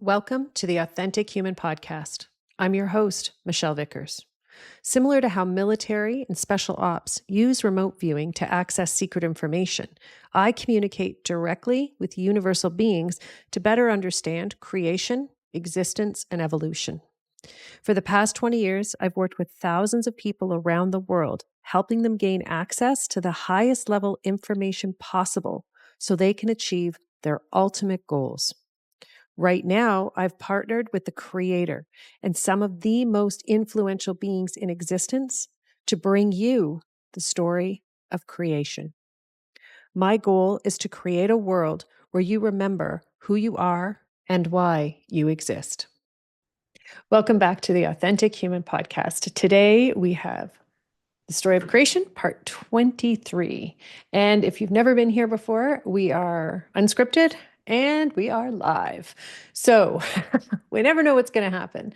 Welcome to the Authentic Human Podcast. I'm your host, Michelle Vickers. Similar to how military and special ops use remote viewing to access secret information, I communicate directly with universal beings to better understand creation, existence, and evolution. For the past 20 years, I've worked with thousands of people around the world, helping them gain access to the highest level information possible so they can achieve their ultimate goals. Right now, I've partnered with the Creator and some of the most influential beings in existence to bring you the story of creation. My goal is to create a world where you remember who you are and why you exist. Welcome back to the Authentic Human Podcast. Today, we have the Story of Creation, part 23. And if you've never been here before, we are unscripted and we are live. So we never know what's going to happen.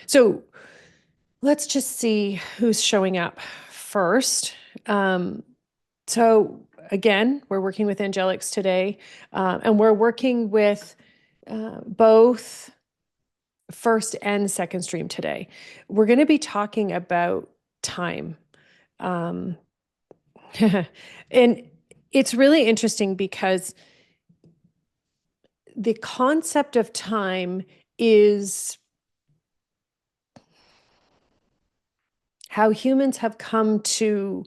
So let's just see who's showing up first. So again, we're working with Angelics today, and we're working with both first and second stream today. We're going to be talking about time. And it's really interesting because the concept of time is how humans have come to,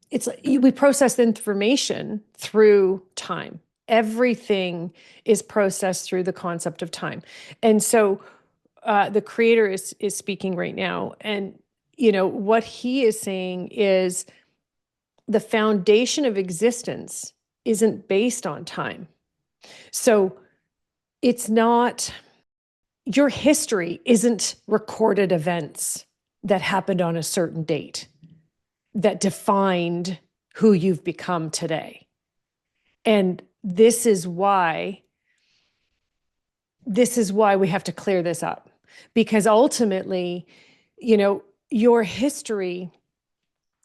it's like we process information through time. Everything is processed through the concept of time. And so the Creator is speaking right now. And, what he is saying is the foundation of existence isn't based on time. So it's not, your history isn't recorded events that happened on a certain date that defined who you've become today. And this is why we have to clear this up, because ultimately, your history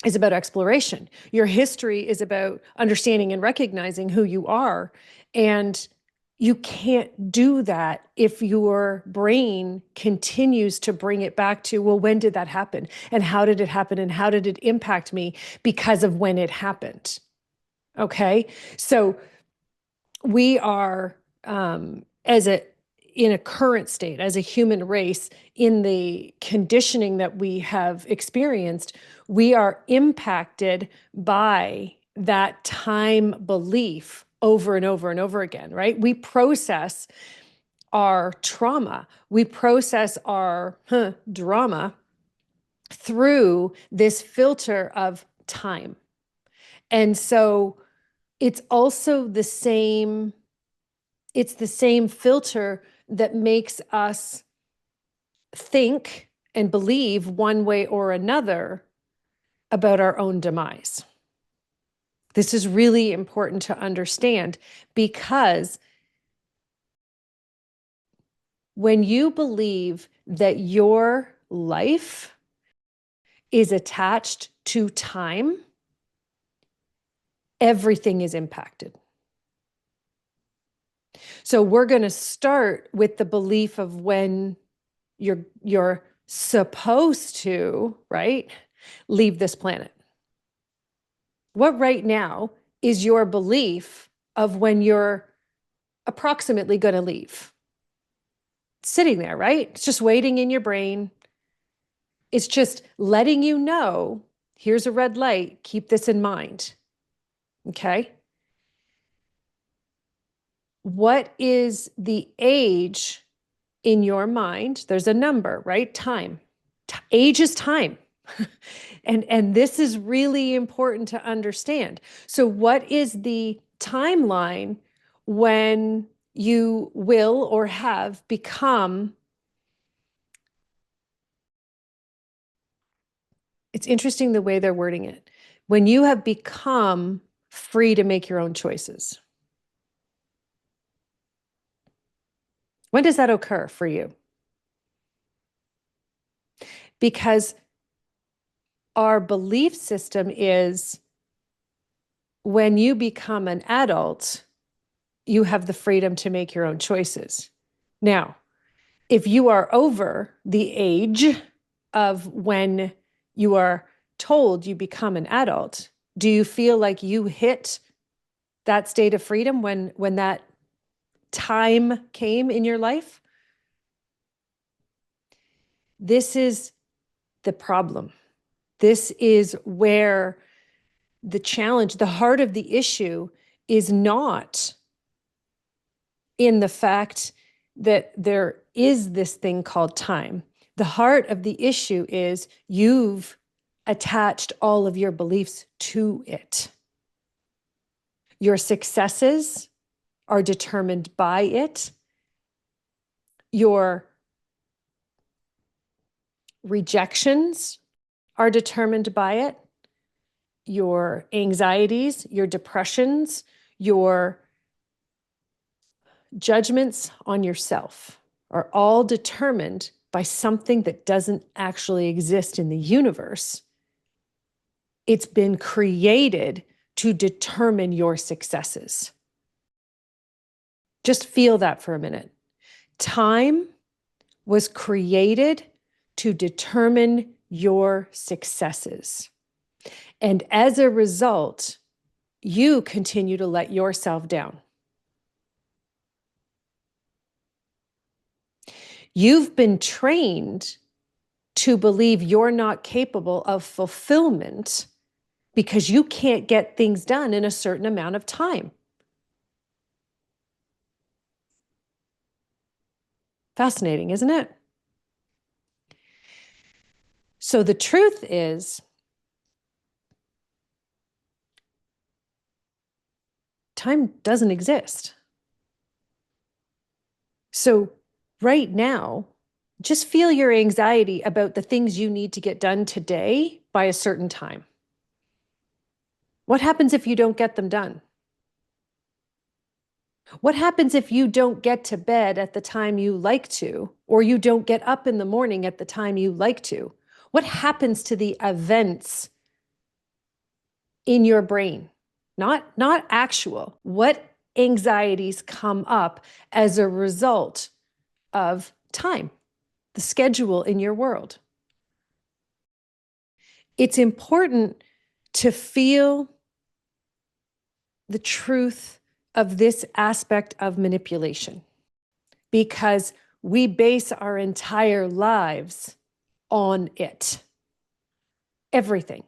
is about exploration. Your history is about understanding and recognizing who you are. And you can't do that if your brain continues to bring it back to, well, when did that happen? And how did it happen? And how did it impact me because of when it happened? Okay. So we are, in a current state, as a human race, in the conditioning that we have experienced, we are impacted by that time belief over and over and over again, right? We process our trauma, we process our drama through this filter of time. And so it's also the same filter that makes us think and believe one way or another about our own demise. This is really important to understand, because when you believe that your life is attached to time, everything is impacted. So we're going to start with the belief of when you're supposed to, right, leave this planet. What right now is your belief of when you're approximately going to leave? It's sitting there, right? It's just waiting in your brain. It's just letting you know, here's a red light, keep this in mind. Okay? What is the age in your mind? There's a number, right? Time. Age is time. And this is really important to understand. So what is the timeline when you will or have become, it's interesting the way they're wording it, when you have become free to make your own choices? When does that occur for you? Because our belief system is when you become an adult, you have the freedom to make your own choices. Now, if you are over the age of when you are told you become an adult, do you feel like you hit that state of freedom when that time came in your life? This is the problem. This is where the challenge, the heart of the issue is not in the fact that there is this thing called time. The heart of the issue is you've attached all of your beliefs to it. Your successes are determined by it. Your rejections are determined by it. Your anxieties, your depressions, your judgments on yourself are all determined by something that doesn't actually exist in the universe. It's been created to determine your successes. Just feel that for a minute. Time was created to determine your successes. And as a result, you continue to let yourself down. You've been trained to believe you're not capable of fulfillment because you can't get things done in a certain amount of time. Fascinating, isn't it? So the truth is, time doesn't exist. So right now, just feel your anxiety about the things you need to get done today by a certain time. What happens if you don't get them done? What happens if you don't get to bed at the time you like to, or you don't get up in the morning at the time you like to? What happens to the events in your brain? Not actual. What anxieties come up as a result of time, the schedule in your world? It's important to feel the truth of this aspect of manipulation, because we base our entire lives on it. Everything.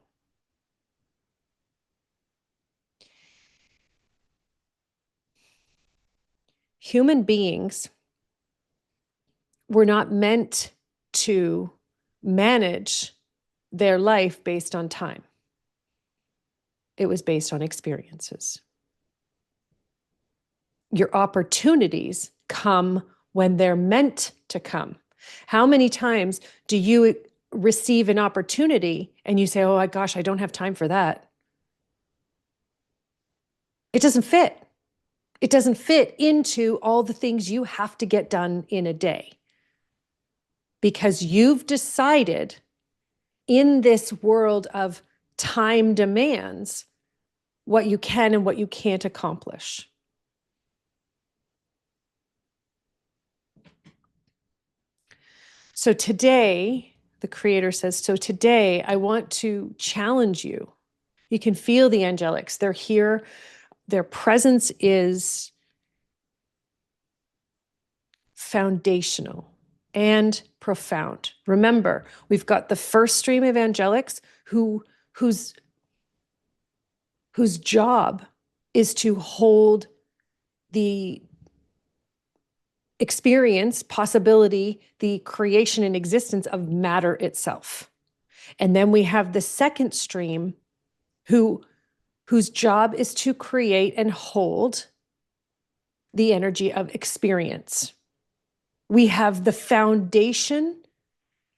Human beings were not meant to manage their life based on time. It was based on experiences. Your opportunities come when they're meant to come. How many times do you receive an opportunity and you say, oh my gosh, I don't have time for that? It doesn't fit. It doesn't fit into all the things you have to get done in a day, because you've decided in this world of time demands what you can and what you can't accomplish. So today, the Creator says, so today I want to challenge you. You can feel the angelics. They're here. Their presence is foundational and profound. Remember, we've got the first stream of angelics whose job is to hold the experience, possibility, the creation and existence of matter itself. And then we have the second stream whose job is to create and hold the energy of experience. We have the foundation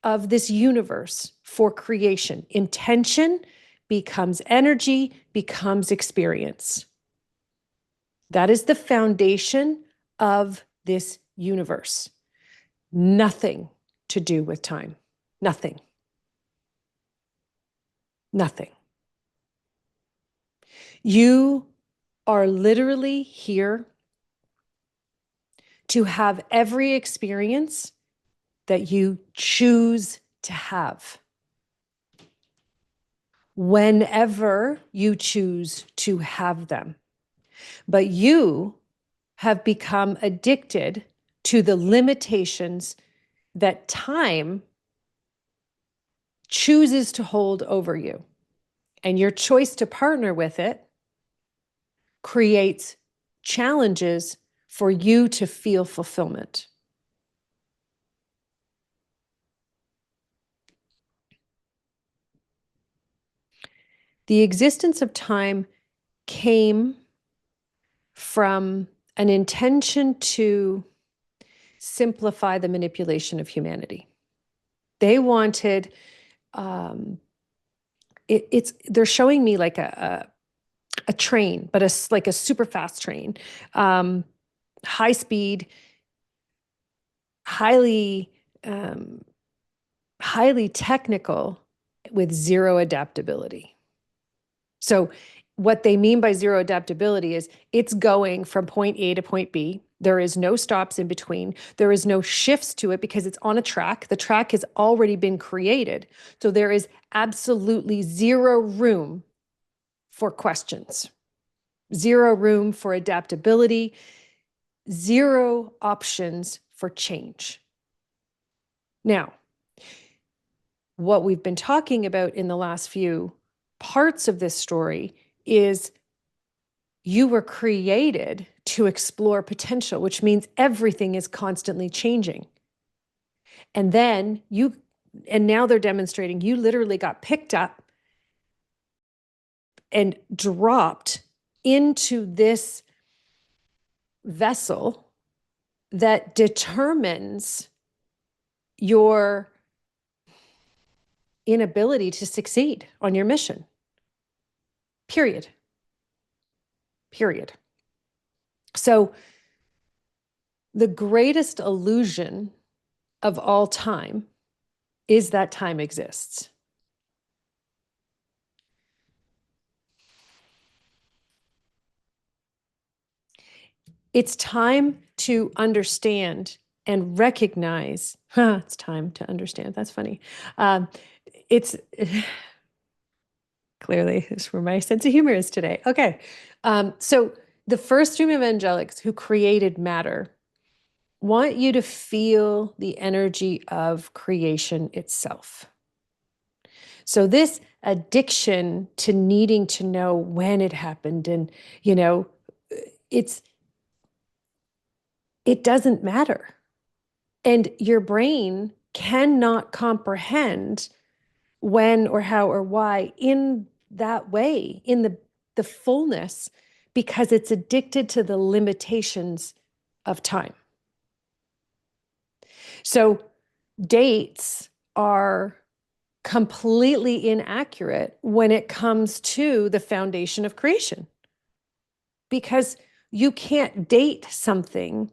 of this universe for creation. Intention becomes energy, becomes experience. That is the foundation of this universe. Nothing to do with time. Nothing. Nothing. You are literally here to have every experience that you choose to have, whenever you choose to have them. But you have become addicted to the limitations that time chooses to hold over you. And your choice to partner with it creates challenges for you to feel fulfillment. The existence of time came from an intention to simplify the manipulation of humanity. They wanted, they're showing me like a train, but like a super fast train, high speed, highly technical, with zero adaptability. So what they mean by zero adaptability is it's going from point A to point B. There is no stops in between. There is no shifts to it because it's on a track. The track has already been created. So there is absolutely zero room for questions, zero room for adaptability, zero options for change. Now, what we've been talking about in the last few parts of this story is you were created to explore potential, which means everything is constantly changing. And now they're demonstrating you literally got picked up and dropped into this vessel that determines your inability to succeed on your mission. Period. So the greatest illusion of all time is that time exists. It's time to understand and recognize. It's time to understand. That's funny. It's clearly it's where my sense of humor is today. Okay. So the first stream of angelics who created matter want you to feel the energy of creation itself. So this addiction to needing to know when it happened, and it doesn't matter. And your brain cannot comprehend when or how or why in that way, in the fullness, because it's addicted to the limitations of time. So dates are completely inaccurate when it comes to the foundation of creation, because you can't date something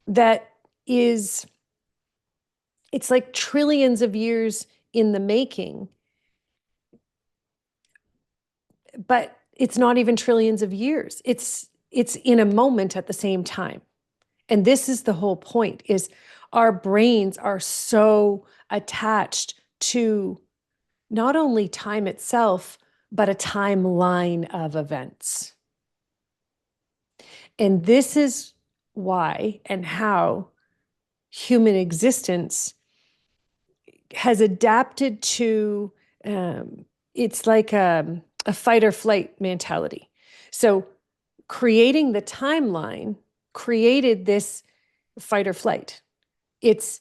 that is, it's like trillions of years in the making, but it's not even trillions of years. It's in a moment at the same time. And this is the whole point, is our brains are so attached to not only time itself, but a timeline of events. And this is why and how human existence has adapted to, it's like a fight or flight mentality. So creating the timeline created this fight or flight. It's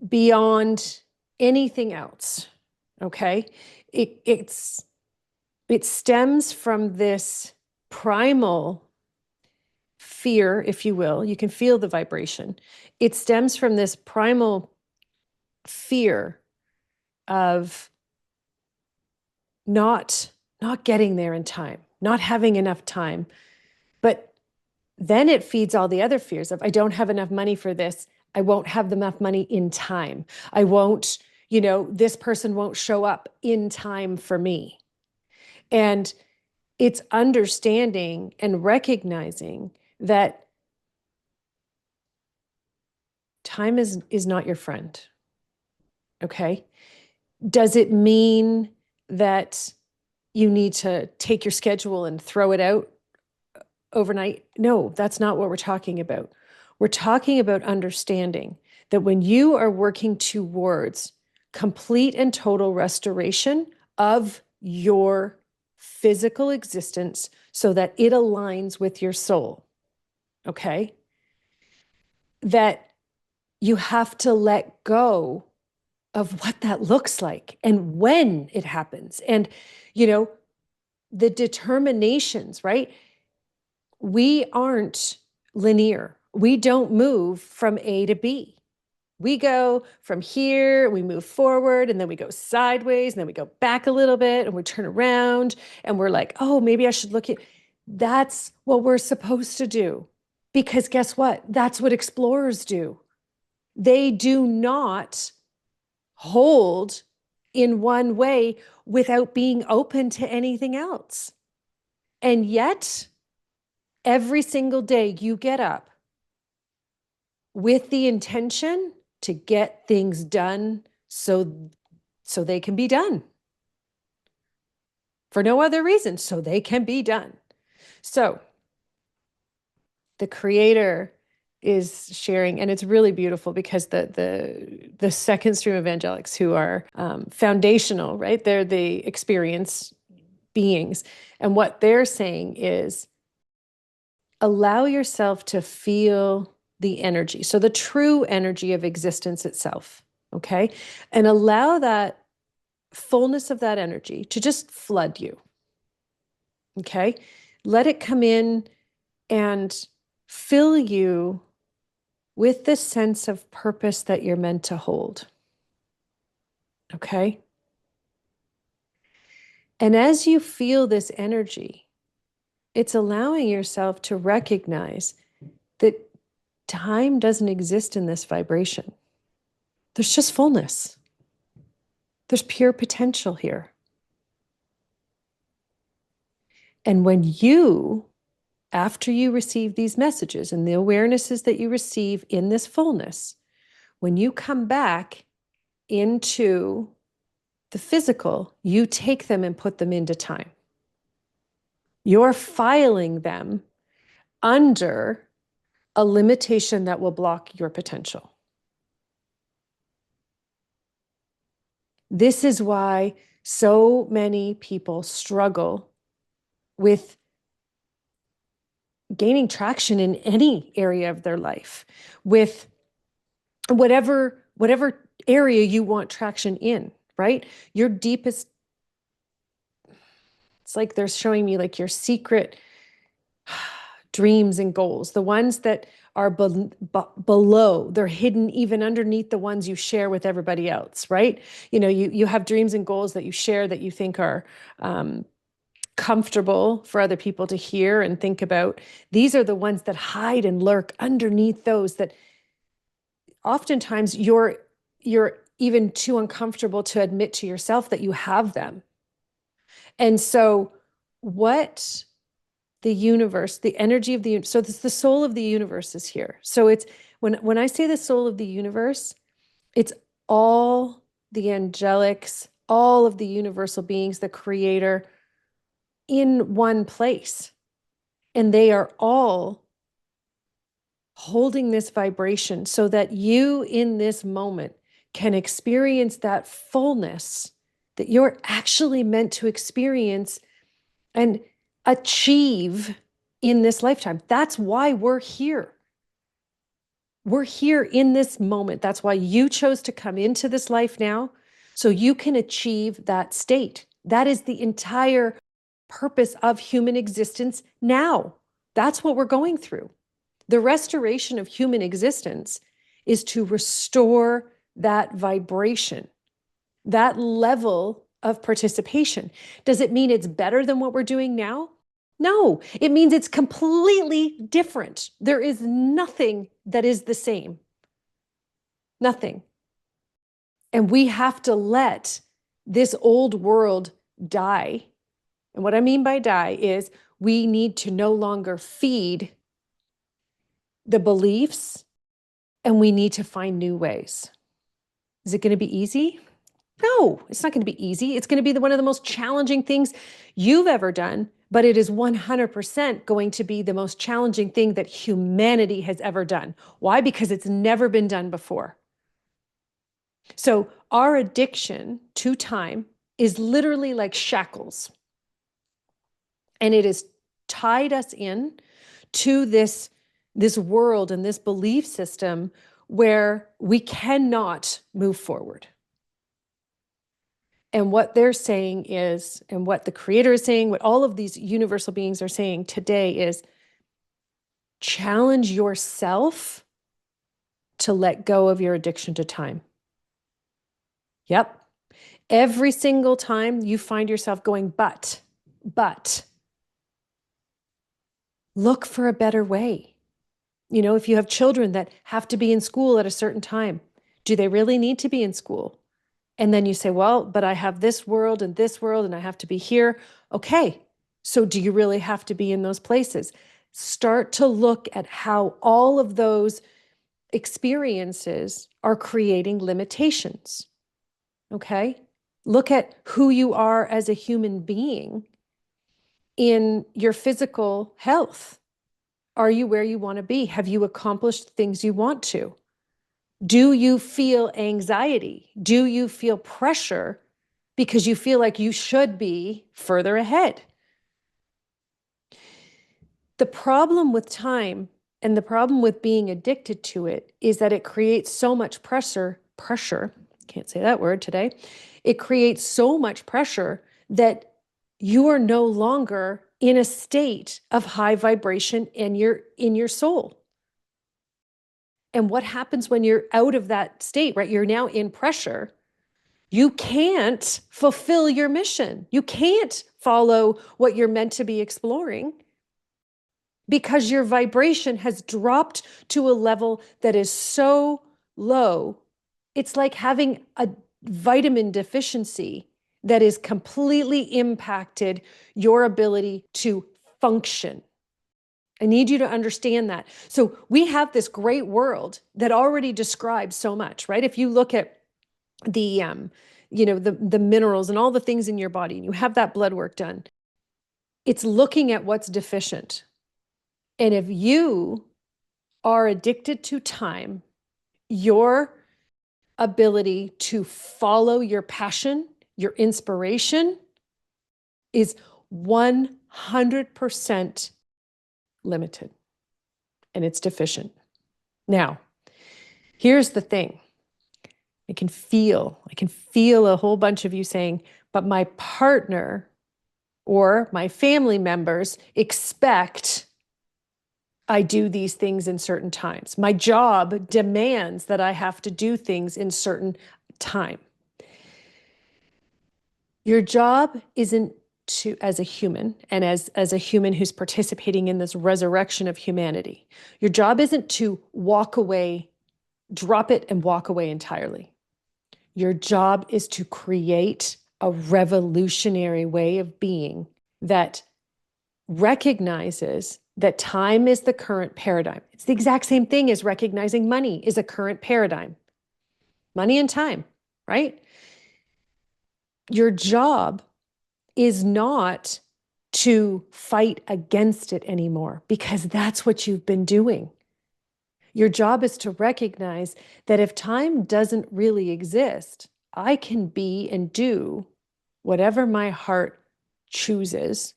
beyond anything else. Okay. It stems from this primal fear, if you will. You can feel the vibration. It stems from this primal fear of not getting there in time, not having enough time. But then it feeds all the other fears of, I don't have enough money for this. I won't have enough money in time. I won't, this person won't show up in time for me. And it's understanding and recognizing that time is not your friend. Okay. Does it mean that you need to take your schedule and throw it out overnight? No, that's not what we're talking about. We're talking about understanding that when you are working towards complete and total restoration of your physical existence so that it aligns with your soul, okay, that you have to let go of what that looks like and when it happens. And, the determinations, right? We aren't linear. We don't move from A to B. We go from here, we move forward, and then we go sideways, and then we go back a little bit, and we turn around, and we're like, oh, maybe I should look at. That's what we're supposed to do. Because guess what? That's what explorers do. They do not hold in one way without being open to anything else. And yet, every single day you get up with the intention to get things done so they can be done. For no other reason, so they can be done. So the creator is sharing, and it's really beautiful because the second stream of angelics, who are foundational, right? They're the experience beings. And what they're saying is, allow yourself to feel the energy. So the true energy of existence itself, okay? And allow that fullness of that energy to just flood you, okay? Let it come in and fill you with the sense of purpose that you're meant to hold, okay? And as you feel this energy, it's allowing yourself to recognize that time doesn't exist in this vibration. There's just fullness. There's pure potential here. And when you, after you receive these messages and the awarenesses that you receive in this fullness, when you come back into the physical, you take them and put them into time. You're filing them under a limitation that will block your potential. This is why so many people struggle with gaining traction in any area of their life, with whatever area you want traction in, right? Your deepest, it's like they're showing me like your secret dreams and goals, the ones that are below, they're hidden even underneath the ones you share with everybody else, right? You have dreams and goals that you share that you think are comfortable for other people to hear and think about. These are the ones that hide and lurk underneath those that oftentimes you're even too uncomfortable to admit to yourself that you have them. And so what the universe, the energy of the, so this, the soul of the universe is here. So it's, when I say the soul of the universe, it's all the angelics, all of the universal beings, the creator in one place. And they are all holding this vibration so that you in this moment can experience that fullness that you're actually meant to experience and achieve in this lifetime. That's why we're here. We're here in this moment. That's why you chose to come into this life now, so you can achieve that state. That is the entire purpose of human existence now. That's what we're going through. The restoration of human existence is to restore that vibration, that level of participation. Does it mean it's better than what we're doing now? No, it means it's completely different. There is nothing that is the same. Nothing. And we have to let this old world die. And what I mean by die is we need to no longer feed the beliefs And we need to find new ways. Is it going to be easy? No, it's not going to be easy. It's going to be one of the most challenging things you've ever done, but it is 100% going to be the most challenging thing that humanity has ever done. Why? Because it's never been done before. So our addiction to time is literally like shackles. And it has tied us in to this world and this belief system where we cannot move forward. And what they're saying is, and what the creator is saying, what all of these universal beings are saying today is, challenge yourself to let go of your addiction to time. Yep. Every single time you find yourself going, but, look for a better way. You know, if you have children that have to be in school at a certain time, do they really need to be in school? And then you say, well, but I have this world and I have to be here. Okay, so do you really have to be in those places? Start to look at how all of those experiences are creating limitations. Okay, look at who you are as a human being in your physical health. Are you where you want to be? Have you accomplished things you want to? Do you feel anxiety? Do you feel pressure because you feel like you should be further ahead? The problem with time and the problem with being addicted to it is that it creates so much pressure, can't say that word today. It creates so much pressure that you are no longer in a state of high vibration in your soul. And what happens when you're out of that state, right? You're now in pressure. You can't fulfill your mission. You can't follow what you're meant to be exploring because your vibration has dropped to a level that is so low. It's like having a vitamin deficiency that has completely impacted your ability to function. I need you to understand that. So we have this great world that already describes so much, right? If you look at the the minerals and all the things in your body, and you have that blood work done, it's looking at what's deficient. And if you are addicted to time, your ability to follow your passion, your inspiration is 100% limited, and it's deficient. Now, here's the thing. I can feel a whole bunch of you saying, but my partner or my family members expect I do these things in certain times. My job demands that I have to do things in certain time. Your job isn't to, as a human, and as a human who's participating in this resurrection of humanity, your job isn't to walk away, drop it and walk away entirely. Your job is to create a revolutionary way of being that recognizes that time is the current paradigm. It's the exact same thing as recognizing money is a current paradigm. Money and time, right? Your job is not to fight against it anymore, because that's what you've been doing. Your job is to recognize that if time doesn't really exist, I can be and do whatever my heart chooses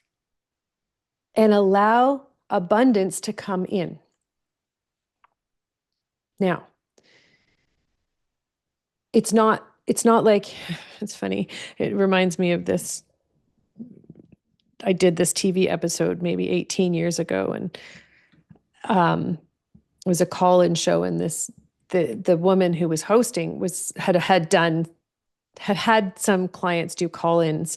and allow abundance to come in. Now, it's not like, it's funny. It reminds me of this. I did this TV episode maybe 18 years ago, and it was a call-in show, and the woman who was hosting had some clients do call-ins,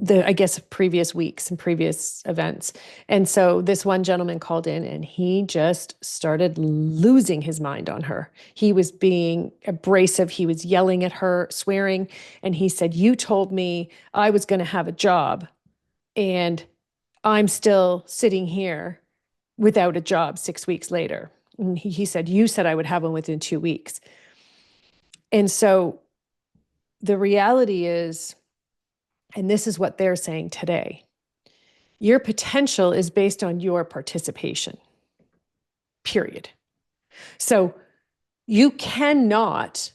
I guess previous weeks and previous events. And so this one gentleman called in, and he just started losing his mind on her. He was being abrasive. He was yelling at her, swearing. And he said, "You told me I was going to have a job, and I'm still sitting here without a job 6 weeks later." And he said, you said I would have one within 2 weeks. And so the reality is, and this is what they're saying today, your potential is based on your participation, period. So you cannot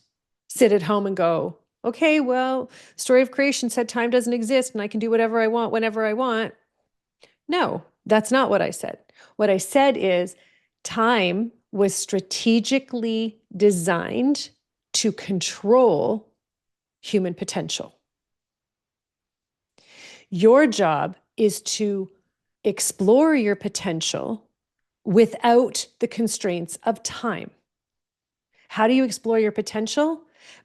sit at home and go, okay, well, story of creation said time doesn't exist and I can do whatever I want whenever I want. No, that's not what I said. What I said is time was strategically designed to control human potential. Your job is to explore your potential without the constraints of time. How do you explore your potential?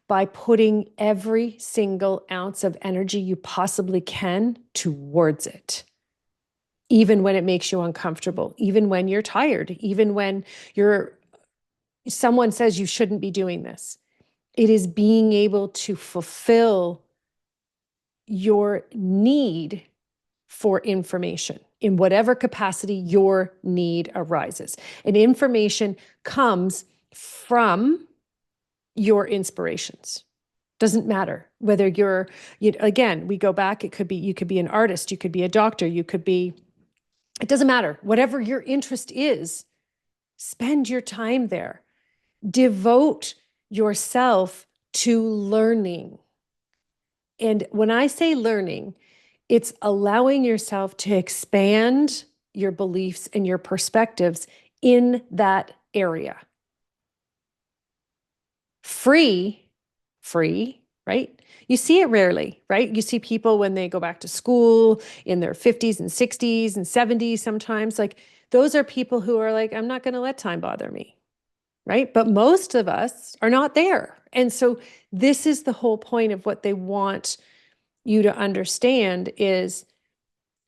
By putting every single ounce of energy you possibly can towards it. Even when it makes you uncomfortable, even when you're tired, even when someone says you shouldn't be doing this. It is being able to fulfill your need for information in whatever capacity your need arises. And information comes from your inspirations. Doesn't matter whether again, we go back, you could be an artist, you could be a doctor, it doesn't matter. Whatever your interest is, spend your time there. Devote yourself to learning. And when I say learning, it's allowing yourself to expand your beliefs and your perspectives in that area. Free, right? You see it rarely, right? You see people when they go back to school in their 50s and 60s and 70s sometimes, like those are people who are like, I'm not going to let time bother me, right? But most of us are not there. And so this is the whole point of what they want you to understand is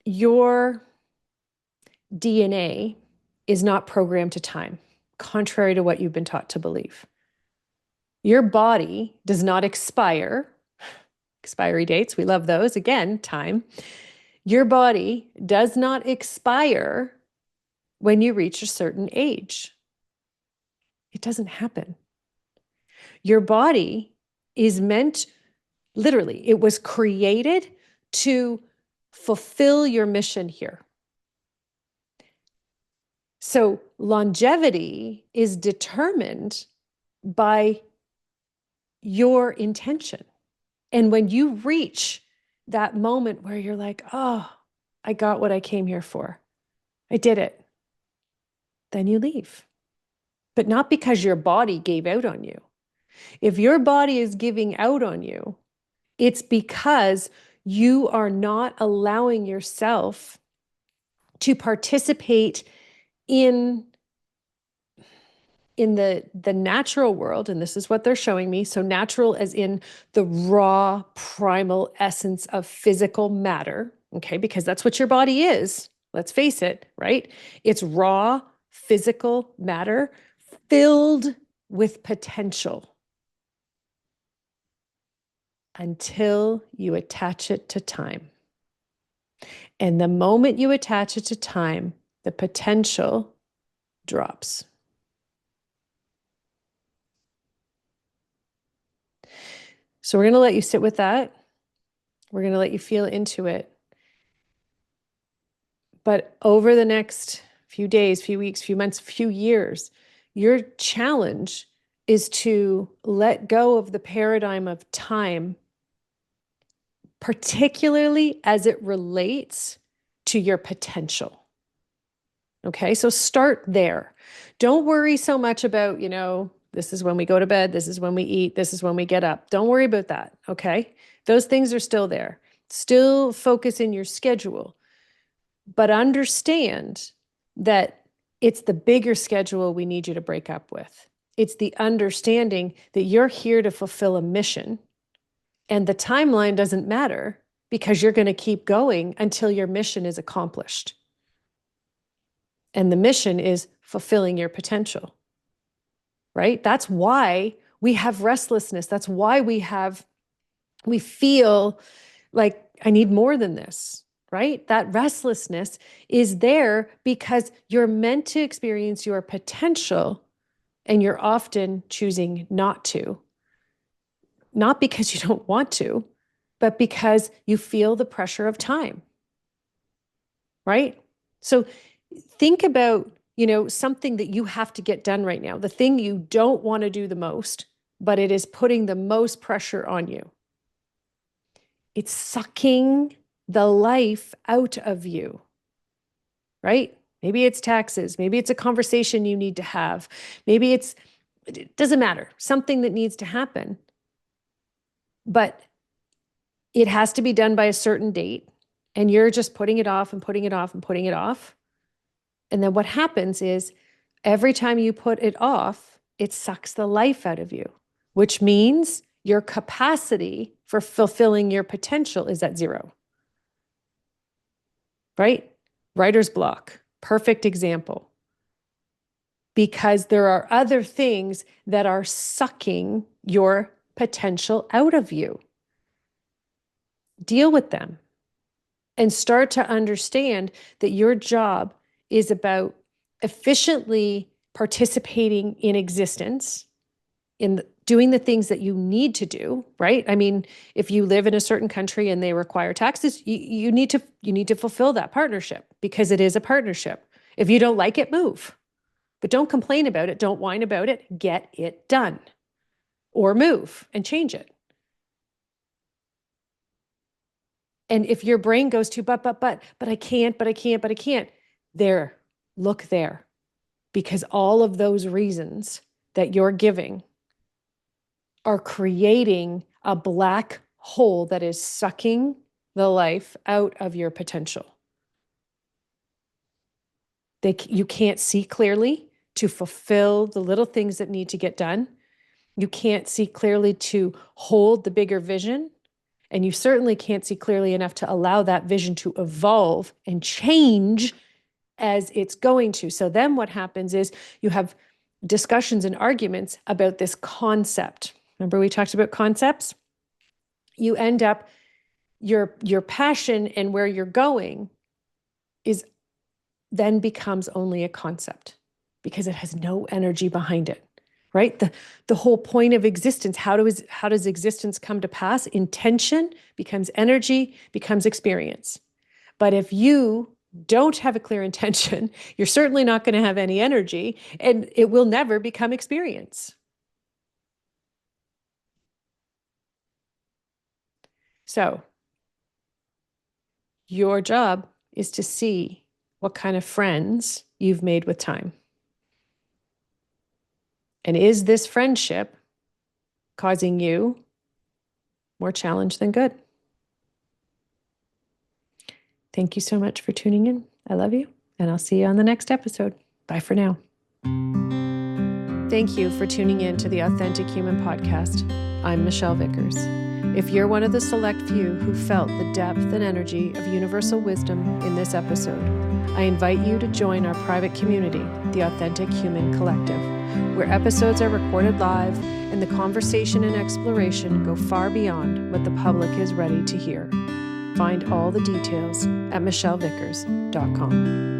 your DNA is not programmed to time, contrary to what you've been taught to believe. Your body does not expire. Expiry dates, we love those. Again, time. Your body does not expire when you reach a certain age. It doesn't happen. Your body is meant, literally, it was created to fulfill your mission here. So longevity is determined by your intention. And when you reach that moment where you're like, oh, I got what I came here for, I did it, then you leave. But not because your body gave out on you. If your body is giving out on you, it's because you are not allowing yourself to participate in the natural world, and this is what they're showing me. So natural as in the raw primal essence of physical matter, okay? Because that's what your body is. Let's face it, right? It's raw physical matter filled with potential until you attach it to time. And the moment you attach it to time, the potential drops. So we're going to let you sit with that. We're going to let you feel into it. But over the next few days, few weeks, few months, few years, your challenge is to let go of the paradigm of time, particularly as it relates to your potential. Okay, so start there. Don't worry so much about, this is when we go to bed, this is when we eat, this is when we get up. Don't worry about that, okay? Those things are still there. Still focus in your schedule, but understand that it's the bigger schedule we need you to break up with. It's the understanding that you're here to fulfill a mission, and the timeline doesn't matter because you're going to keep going until your mission is accomplished. And the mission is fulfilling your potential, right? That's why we have restlessness. That's why we feel like I need more than this. right? That restlessness is there because you're meant to experience your potential and you're often choosing not to. Not because you don't want to, but because you feel the pressure of time, right? So think about, something that you have to get done right now, the thing you don't want to do the most, but it is putting the most pressure on you. It's sucking the life out of you, right? Maybe it's taxes. Maybe it's a conversation you need to have. Maybe it doesn't matter, something that needs to happen. But it has to be done by a certain date. And you're just putting it off and putting it off and putting it off. And then what happens is every time you put it off, it sucks the life out of you, which means your capacity for fulfilling your potential is at zero. Right? Writer's block, perfect example. Because there are other things that are sucking your potential out of you. Deal with them and start to understand that your job is about efficiently participating in existence, in doing the things that you need to do, right? I mean, if you live in a certain country and they require taxes, you need to fulfill that partnership because it is a partnership. If you don't like it, move. But don't complain about it. Don't whine about it. Get it done. Or move and change it. And if your brain goes to, but I can't. There, look there. Because all of those reasons that you're giving are creating a black hole that is sucking the life out of your potential. You can't see clearly to fulfill the little things that need to get done. You can't see clearly to hold the bigger vision. And you certainly can't see clearly enough to allow that vision to evolve and change as it's going to. So then what happens is you have discussions and arguments about this concept. Remember we talked about concepts? You end up, your passion and where you're going then becomes only a concept because it has no energy behind it, right? The whole point of existence, how does existence come to pass? Intention becomes energy, becomes experience. But if you don't have a clear intention, you're certainly not going to have any energy, and it will never become experience. So your job is to see what kind of friends you've made with time. And is this friendship causing you more challenge than good? Thank you so much for tuning in. I love you, and I'll see you on the next episode. Bye for now. Thank you for tuning in to the Authentic Human Podcast. I'm Michelle Vickers. If you're one of the select few who felt the depth and energy of universal wisdom in this episode, I invite you to join our private community, the Authentic Human Collective, where episodes are recorded live and the conversation and exploration go far beyond what the public is ready to hear. Find all the details at michellevickers.com.